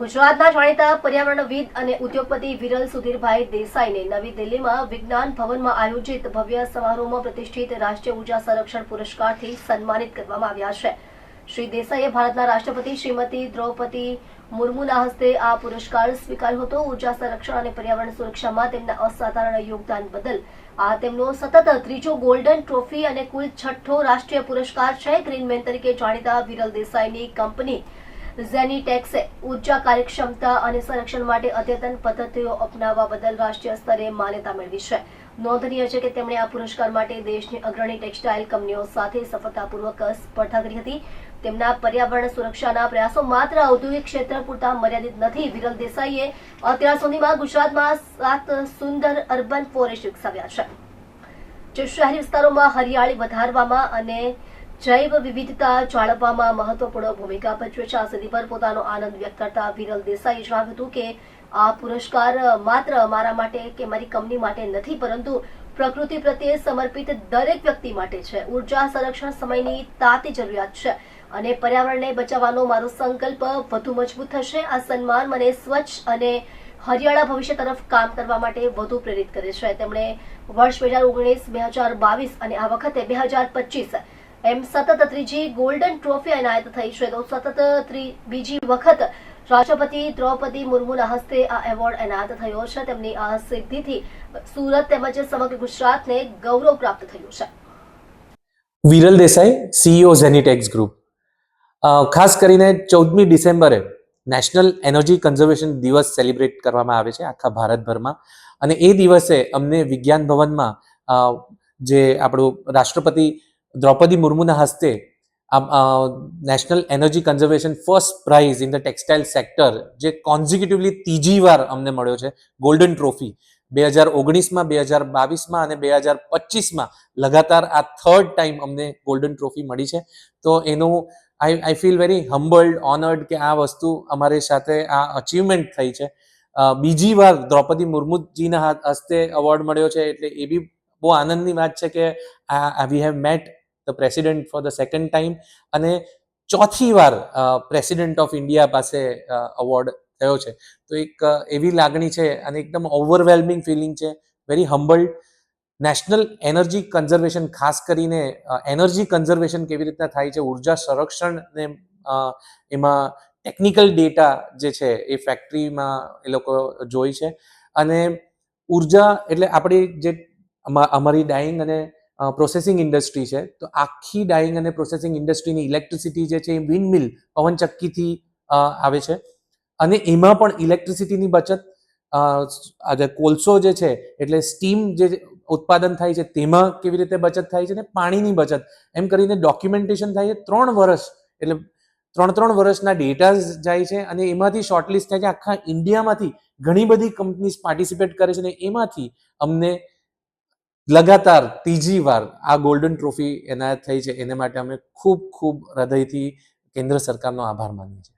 ગુજરાતના જાણીતા પર્યાવરણવિદ અને ઉદ્યોગપતિ વિરલ સુધીરભાઈ દેસાઈને નવી દિલ્હીમાં વિજ્ઞાન ભવનમાં આયોજિત ભવ્ય સમારોહમાં પ્રતિષ્ઠિત રાષ્ટ્રીય ઉર્જા સંરક્ષણ પુરસ્કારથી સન્માનિત કરવામાં આવ્યા છે। શ્રી દેસાઈએ ભારતના રાષ્ટ્રપતિ શ્રીમતી દ્રૌપદી મુર્મુના હસ્તે આ પુરસ્કાર સ્વીકાર્યો હતો। ઉર્જા સંરક્ષણ અને પર્યાવરણ સુરક્ષામાં તેમના અસાધારણ યોગદાન બદલ આ તેમનો સતત ત્રીજો ગોલ્ડન ટ્રોફી અને કુલ 6થો રાષ્ટ્રીય પુરસ્કાર છે। ગ્રીનમેન તરીકે જાણીતા વિરલ દેસાઈની કંપની ઝેનીટેક્સે ઉર્જા કાર્યક્ષમતા અને સંરક્ષણ માટે અદ્યતન પદ્ધતિઓ અપનાવવા બદલ રાષ્ટ્રીય સ્તરે માન્યતા મેળવી છે। નોંધનીય છે કે તેમણે આ પુરસ્કાર માટે દેશની અગ્રણી ટેક્સટાઇલ કંપનીઓ સાથે સફળતાપૂર્વક સ્પર્ધા કરી હતી। તેમના પર્યાવરણ સુરક્ષાના પ્રયાસો માત્ર ઔદ્યોગિક ક્ષેત્ર પૂરતા મર્યાદિત નથી। વિરલ દેસાઈએ અત્યાર સુધીમાં ગુજરાતમાં 7 સુંદર અર્બન ફોરેસ્ટ વિકસાવ્યા છે, જે શહેરી વિસ્તારોમાં હરિયાળી વધારવામાં અને જૈવ વિવિધતા જાળવવામાં મહત્વપૂર્ણ ભૂમિકા ભજવે છે। આ સિદ્ધિ પર પોતાનો આનંદ વ્યક્ત કરતા વિરલ દેસાઈએ જણાવ્યું હતું કે આ પુરસ્કાર માત્ર મારા માટે કે મારી કંપની માટે નથી, પરંતુ પ્રકૃતિ પ્રત્યે સમર્પિત દરેક વ્યક્તિ માટે છે। ઉર્જા સંરક્ષણ સમયની તાતી જરૂરિયાત છે અને પર્યાવરણને બચાવવાનો મારો સંકલ્પ વધુ મજબૂત થશે। આ સન્માન મને સ્વચ્છ અને હરિયાળા ભવિષ્ય તરફ કામ કરવા માટે વધુ પ્રેરિત કરે છે। તેમણે વર્ષ 2019, 2022 અને આ વખતે 2025 એમ સતત ત્રીજી ગોલ્ડન ટ્રોફી એનાયત થઈ છે, તો સતત બીજી વખત રાષ્ટ્રપતિ દ્રૌપદી મુર્મુના હસ્તે આ એવોર્ડ એનાયત થયો છે। તેમની આ સિદ્ધિથી સુરત તેમજ સમગ્ર ગુજરાતને ગૌરવ પ્રાપ્ત થયું છે। Viral Desai, CEO Zenitex group. ખાસ કરીને 14મી ડિસેમ્બરે નેશનલ એનર્જી કન્ઝર્વેશન દિવસ સેલિબ્રેટ કરવામાં આવે છે આખા ભારતભરમાં, અને એ દિવસે અમને વિજ્ઞાન ભવનમાં જે આપણું રાષ્ટ્રપતિ દ્રૌપદી મુર્મુના હસ્તે national energy conservation first prize in the textile sector, જે કોન્ઝિક્યુટિવલી ત્રીજી વાર અમને મળ્યો છે, ગોલ્ડન ટ્રોફી 2019માં, 2022માં અને 2025માં લગાતાર આ 3rd ટાઈમ અમને ગોલ્ડન ટ્રોફી મળી છે। તો એનું આઈ ફીલ વેરી હમ્બલ્ડ, ઓનર્ડ કે આ વસ્તુ અમારી સાથે આ અચીવમેન્ટ થઈ છે। બીજી વાર દ્રૌપદી મુર્મુજીના હસ્તે એવોર્ડ મળ્યો છે, એટલે એ બી બહુ આનંદની વાત છે કે we have met the president for the 2nd time, અને ચોથી વાર પ્રેસિડેન્ટ ઓફ ઇન્ડિયા પાસે એવોર્ડ થયો છે। તો એક એવી લાગણી છે અને એકદમ ઓવરવેલ્મિંગ ફિલિંગ છે, very humbled. National energy conservation, ખાસ કરીને એનર્જી કન્ઝર્વેશન કેવી રીતના થાય છે, ઉર્જા સંરક્ષણ ને એમાં ટેકનિકલ ડેટા જે છે એ ફેક્ટરીમાં એ લોકો જોઈ છે। અને ઉર્જા એટલે આપણી જે અમારી ડાઇંગ અને પ્રોસેસિંગ ઇન્ડસ્ટ્રી છે, તો આખી ડાઇંગ અને પ્રોસેસિંગ ઇન્ડસ્ટ્રીની ઇલેક્ટ્રિસિટી જે છે એ વિન્ડમિલ, પવનચક્કીથી આવે છે, અને એમાં પણ ઇલેક્ટ્રિસિટીની બચત, આજે કોલસો જે છે એટલે સ્ટીમ જે ઉત્પાદન થાય છે તેમાં કેવી રીતે બચત થાય છે, અને પાણીની બચત, એમ કરીને ડોક્યુમેન્ટેશન થાય છે। 3 વર્ષ એટલે 3 વર્ષના ડેટા જાય છે, અને એમાંથી શોર્ટલિસ્ટ થાય છે। આખા ઇન્ડિયામાંથી ઘણી બધી કંપનીઝ પાર્ટિસિપેટ કરે છે, અને એમાંથી અમને લગાતાર ત્રીજી વાર આ ગોલ્ડન ટ્રોફી એનાયત થઈ છે। એને માટે અમે ખૂબ ખૂબ હૃદયથી કેન્દ્ર સરકારનો આભાર માનીએ છીએ।